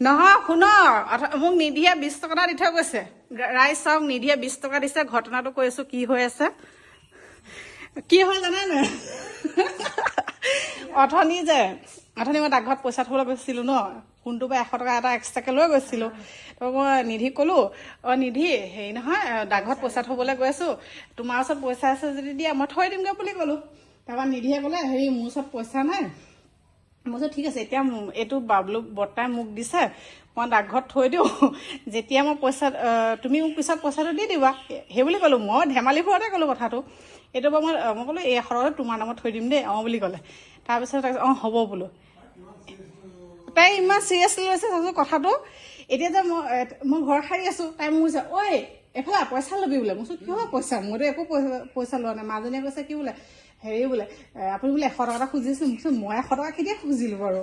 নহয় শুনক মোক নিধিয়ে 20 টকা দি থৈ গৈছে ৰাইজ চাওক নিধিয়ে 20 টকা দিছে ঘটনাটো কৈছো কি হৈ আছে কি হয় জানে নাই অথনি মই ডাকঘৰত পইচা থবলৈ গৈছিলো ন কোনটো বা 100 টকা এটা এক্সট্ৰাকে লৈ গৈছিলো তো মই নিধিক ক'লো নিধি হেৰি নহয় ডাকঘৰত পইচা থবলৈ গৈ আছো তোমাৰ ওচৰত পইচা আছে যদি দিয়া মই থৈ দিমগৈ বুলি ক'লো তাৰপৰা নিধিয়ে ক'লে হেৰি মোৰ ওচৰত পইচা নাই মই কৈছো ঠিক আছে এতিয়া এইটো বাবলু বৰ্তাই মোক দিছে মই ডাকঘৰত থৈ দিওঁ যেতিয়া মই পইচা তুমি মোক পিছত পইচাটো দি দিবা সেই বুলি ক'লো মই ধেমালি ফুৰতে ক'লো কথাটো এইটো মই ক'লো এই 100 টকা তোমাৰ নামত থৈ দিম দেই বুলি ক'লে তাৰপিছত হ'ব বোলো তাই ইমান চিৰিয়াছলি লৈছে কথাটো এতিয়া যে মই ঘৰ সাৰি আছো তাই মোক কৈছে ঐ এফালে পইচা ল'বি বোলে মই কৈছো কিয় পইচা মইতো একো পইচা লোৱা নাই মাজনীয়ে কৈছে কি বোলে হেৰি বোলে আপুনি বোলে 100 টকা এটা খুজিছিল মই 100 টকা কেতিয়া খুজিলো বাৰু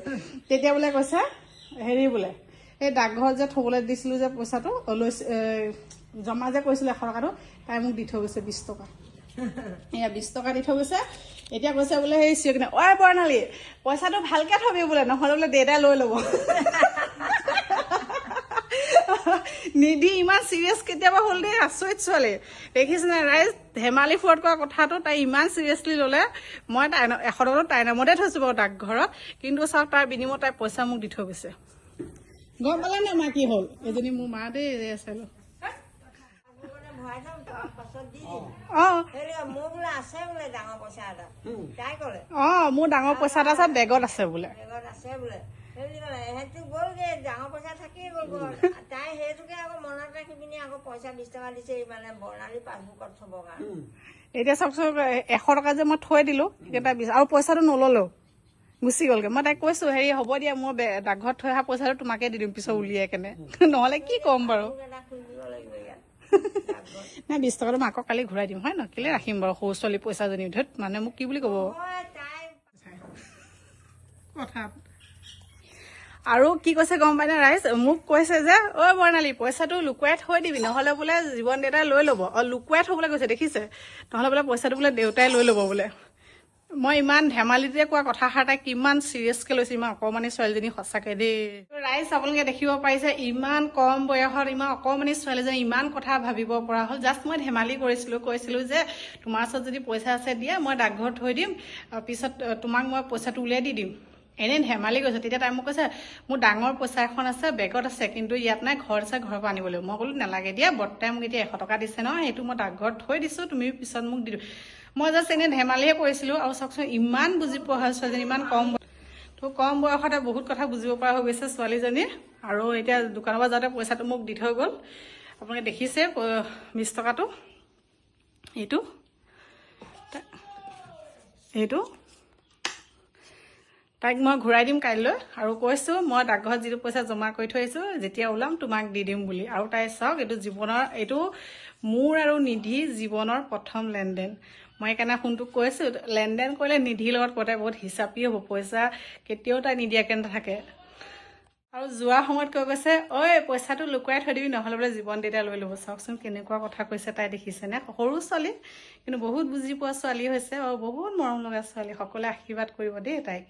তেতিয়া বোলে কৈছে হেৰি বোলে এই ডাকঘৰত যে থবলৈ দিছিলো যে পইচাটো জমা যে কৰিছিলো 100 টকাটো তাই মোক দি থৈ গৈছে 20 টকা এয়া 20 টকা দি থৈ গৈছে এতিয়া কৈছে বোলে সেই চিঞৰ কিনে ঐ বৰ্ণালী পইচাটো ভালকে থবি বোলে নহ'লে বোলে দেউতাই লৈ ল'ব নিধি ইমান চিৰিয়াছ কেতিয়াবা হ'ল দেই আচৰিত ছোৱালী দেখিছে নাই ৰাইজ ধেমালি ফুৰত কৰা কথাটো তাই ইমান চিৰিয়াছলি ল'লে মই 100 টকাটো তাইৰ নামতে থৈছো বাৰু ডাকঘৰত কিন্তু চাওক তাৰ বিনিময়ত তাই পইচা মোক দি থৈ গৈছে গম পালে নে মা কি হ'ল এজনী মোৰ মা দেই চালো মোৰ ডাঙৰ পইচা এটা আছে বেগত আছে বোলে ডাঙৰ পইচা থাকি গ'ল তাই সেইটোকে আকৌ মনত ৰাখি পিনি আকৌ পইচা 20 টকা দিছে মানে বৰ্ণালী পাছবুকত থবৰ কাৰণে এতিয়া চাওকচোন 100 টকা যে মই থৈ দিলো আৰু পইচাটো নললো গুচি গ'লগে মই তাইক কৈছো হেৰি হ'ব দিয়া মই ডাকঘৰত থৈ অহা পইচাটো তোমাকে দি দিম পিছত উলিয়াই কেনে নহ'লে কি ক'ম বাৰু নাই 20 টকাটো মাকক কালি ঘূৰাই দিম হয় ন কেলে ৰাখিম বাৰু সৰু ছোৱালী পইচাজনী ধৰিত মানে মোক কি বুলি ক'ব কথা আৰু কি কৈছে গম পাই নে ৰাইজ মোক কৈছে যে ঐ বৰ্ণালী পইচাটো লুকুৱাই থৈ দিবি নহ'লে বোলে জীৱন দেউতাই লৈ ল'ব লুকুৱাই থবলৈ কৈছে দেখিছে নহ'লে বোলে পইচাটো বোলে দেউতাই লৈ ল'ব বোলে মই ইমান ধেমালিতে কোৱা কথাষাৰ তাই কিমান চিৰিয়াছকে লৈছে ইমান অকণমানি ছোৱালীজনী সঁচাকে দেই ৰাইজ আপোনালোকে দেখিব পাৰিছে ইমান কম বয়সত ইমান অকণমানি ছোৱালীজনী ইমান কথা ভাবিব পৰা হ'ল জাষ্ট মই ধেমালি কৈছিলো যে তোমাৰ ওচৰত যদি পইচা আছে দিয়া মই ডাকঘৰত থৈ দিম পিছত তোমাক মই পইচাটো উলিয়াই দি দিম এনে ধেমালি কৈছে তেতিয়া তাই মোক কৈছে মোৰ ডাঙৰ পইচা এখন আছে বেগত আছে কিন্তু ইয়াত নাই ঘৰত আছে ঘৰৰ পৰা আনিব লাগিব মই ক'লো নালাগে দিয়া বৰ্তাই মোক এতিয়া 100 টকা দিছে নহয় সেইটো মই ডাকঘৰত থৈ দিছো তুমি পিছত মোক দি দিম মই জাষ্ট এনে ধেমালিহে কৰিছিলো আৰু চাওকচোন ইমান বুজি পোৱা হয় ছোৱালীজনী ইমান কম বয়সতে বহুত কথা বুজিব পৰা হৈ গৈছে ছোৱালীজনী আৰু এতিয়া দোকানৰ পৰা যাওঁতে পইচাটো মোক দি থৈ গ'ল আপোনালোকে দেখিছে 20 টকাটো এইটো তাইক মই ঘূৰাই দিম কাইলৈ আৰু কৈছো মই ডাকঘৰত যিটো পইচা জমা কৰি থৈ আহিছো যেতিয়া ওলাম তোমাক দি দিম বুলি আৰু তাই চাওক এইটো মোৰ আৰু নিধি জীৱনৰ প্ৰথম লেনদেন মই সেইকাৰণে ফোনটোক কৈছো লেনদেন কৰিলে নিধিৰ লগত কটাই বহুত হিচাপি হ'ব পইচা কেতিয়াও তাই নিদিয়াকে নাথাকে আৰু যোৱা সময়ত কৈ কৈছে ঐ পইচাটো লুকুৱাই থৈ দিবি নহ'লে বোলে জীৱন দেউতাই লৈ ল'ব চাওকচোন কেনেকুৱা কথা কৈছে তাই দেখিছেনে সৰু ছোৱালী কিন্তু বহুত বুজি পোৱা ছোৱালী হৈছে আৰু বহুত মৰম লগা ছোৱালী সকলোৱে আশীৰ্বাদ কৰিব দেই তাইক